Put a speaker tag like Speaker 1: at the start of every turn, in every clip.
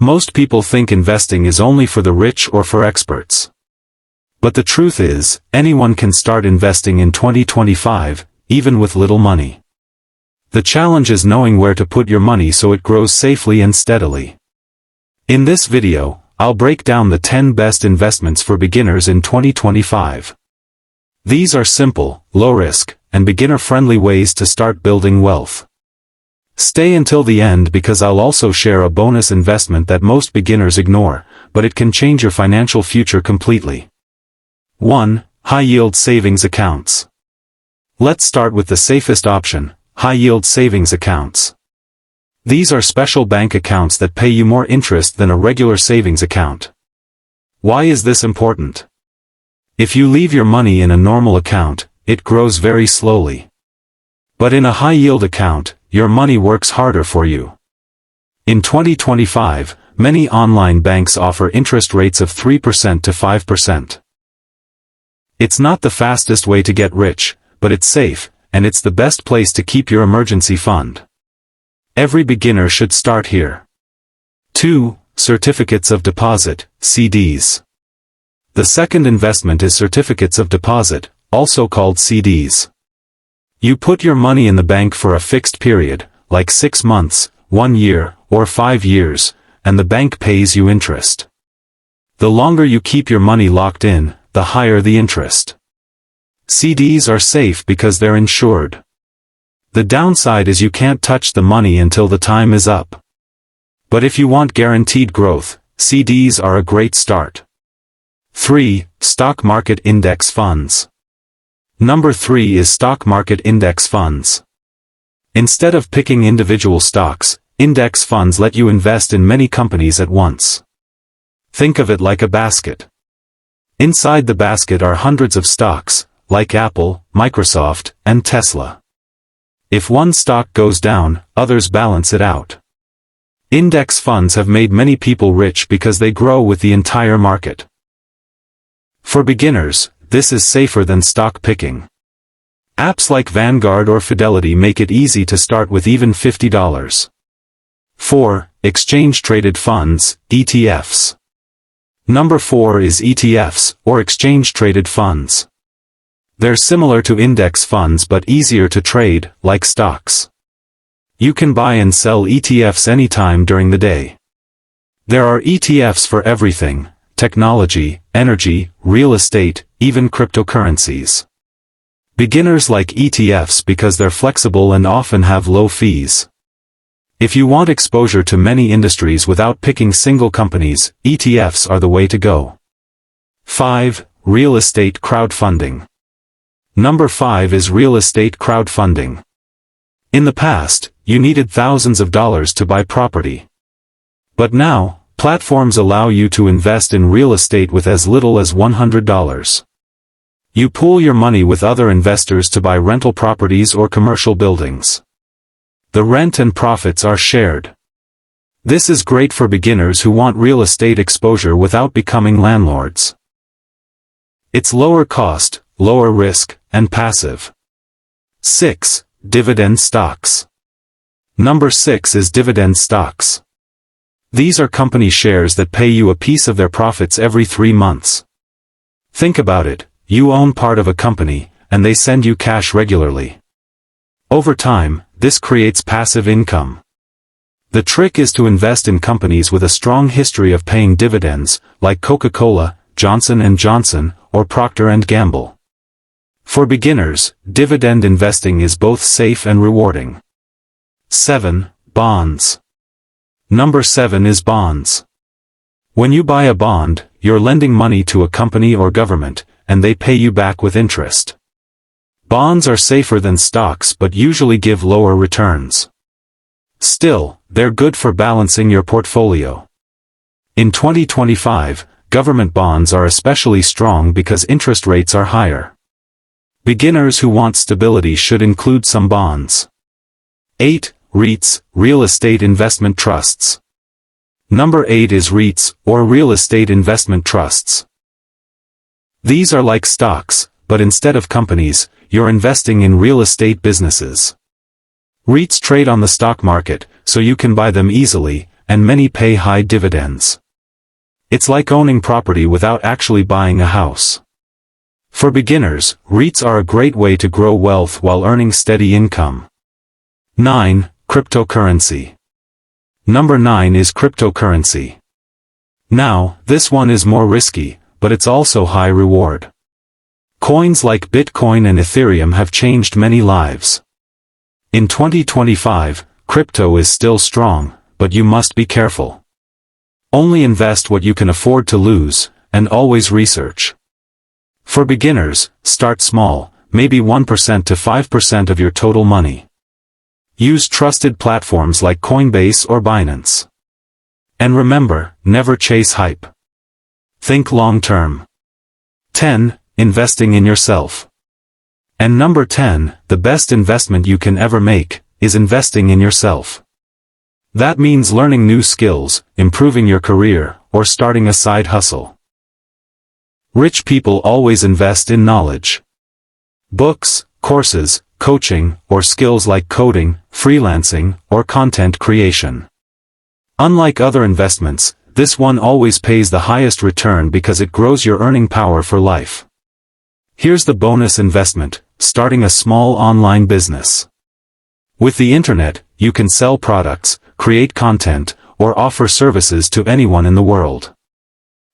Speaker 1: Most people think investing is only for the rich or for experts. But the truth is, anyone can start investing in 2025, even with little money. The challenge is knowing where to put your money so it grows safely and steadily. In this video, I'll break down the 10 best investments for beginners in 2025. These are simple, low-risk, and beginner-friendly ways to start building wealth. Stay until the end because I'll also share a bonus investment that most beginners ignore, but it can change your financial future completely. 1. High-yield savings accounts. Let's start with the safest option, high-yield savings accounts. These are special bank accounts that pay you more interest than a regular savings account. Why is this important? If you leave your money in a normal account, it grows very slowly. But in a high-yield account, your money works harder for you. In 2025, many online banks offer interest rates of 3% to 5%. It's not the fastest way to get rich, but it's safe, and it's the best place to keep your emergency fund. Every beginner should start here. 2. Certificates of deposit, CDs. The second investment is certificates of deposit, also called CDs. You put your money in the bank for a fixed period, like 6 months, 1 year, or 5 years, and the bank pays you interest. The longer you keep your money locked in, the higher the interest. CDs are safe because they're insured. The downside is you can't touch the money until the time is up. But if you want guaranteed growth, CDs are a great start. 3. Stock market index funds. Number 3 is stock market index funds. Instead of picking individual stocks, index funds let you invest in many companies at once. Think of it like a basket. Inside the basket are hundreds of stocks, like Apple, Microsoft, and Tesla. If one stock goes down, others balance it out. Index funds have made many people rich because they grow with the entire market. For beginners, this is safer than stock picking. Apps like Vanguard or Fidelity make it easy to start with even $50. 4. Exchange-traded funds, ETFs. Number 4 is ETFs, or exchange-traded funds. They're similar to index funds but easier to trade, like stocks. You can buy and sell ETFs anytime during the day. There are ETFs for everything: technology, energy, real estate, even cryptocurrencies. Beginners like ETFs because they're flexible and often have low fees. If you want exposure to many industries without picking single companies, ETFs are the way to go. 5. Real estate crowdfunding. Number 5 is real estate crowdfunding. In the past, you needed thousands of dollars to buy property. But now, platforms allow you to invest in real estate with as little as $100. You pool your money with other investors to buy rental properties or commercial buildings. The rent and profits are shared. This is great for beginners who want real estate exposure without becoming landlords. It's lower cost, lower risk, and passive. 6. Dividend stocks. Number 6 is dividend stocks. These are company shares that pay you a piece of their profits every 3 months. Think about it, you own part of a company, and they send you cash regularly. Over time, this creates passive income. The trick is to invest in companies with a strong history of paying dividends, like Coca-Cola, Johnson & Johnson, or Procter & Gamble. For beginners, dividend investing is both safe and rewarding. 7. Bonds. Number 7 is bonds. When you buy a bond, you're lending money to a company or government, and they pay you back with interest. Bonds are safer than stocks but usually give lower returns. Still, they're good for balancing your portfolio. In 2025, government bonds are especially strong because interest rates are higher. Beginners who want stability should include some bonds. 8. REITs, real estate investment trusts. Number 8 is REITs, or real estate investment trusts. These are like stocks, but instead of companies, you're investing in real estate businesses. REITs trade on the stock market, so you can buy them easily, and many pay high dividends. It's like owning property without actually buying a house. For beginners, REITs are a great way to grow wealth while earning steady income. 9. Cryptocurrency. Number 9 is cryptocurrency. Now, this one is more risky, but it's also high reward. Coins like Bitcoin and Ethereum have changed many lives. In 2025, crypto is still strong, but you must be careful. Only invest what you can afford to lose, and always research. For beginners, start small, maybe 1% to 5% of your total money. Use trusted platforms like Coinbase or Binance. And remember, never chase hype. Think long-term. 10. Investing in yourself. And number 10, the best investment you can ever make, is investing in yourself. That means learning new skills, improving your career, or starting a side hustle. Rich people always invest in knowledge. Books, courses, coaching, or skills like coding, freelancing, or content creation. Unlike other investments, this one always pays the highest return because it grows your earning power for life. Here's the bonus investment: starting a small online business. With the internet, you can sell products, create content, or offer services to anyone in the world.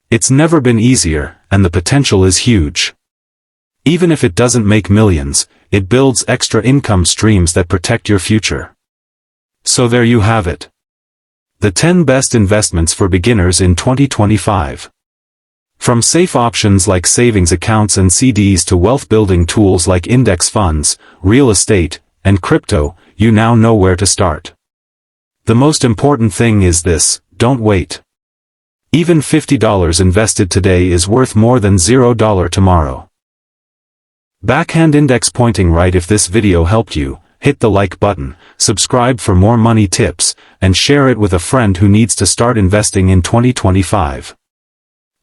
Speaker 1: It's never been easier, and the potential is huge. Even if it doesn't make millions, it builds extra income streams that protect your future. So there you have it. The 10 best investments for beginners in 2025. From safe options like savings accounts and CDs to wealth-building tools like index funds, real estate, and crypto, you now know where to start. The most important thing is this: don't wait. Even $50 invested today is worth more than $0 tomorrow. Backhand index pointing right. If this video helped you, hit the like button, subscribe for more money tips, and share it with a friend who needs to start investing in 2025.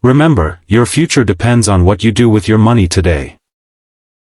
Speaker 1: Remember, your future depends on what you do with your money today.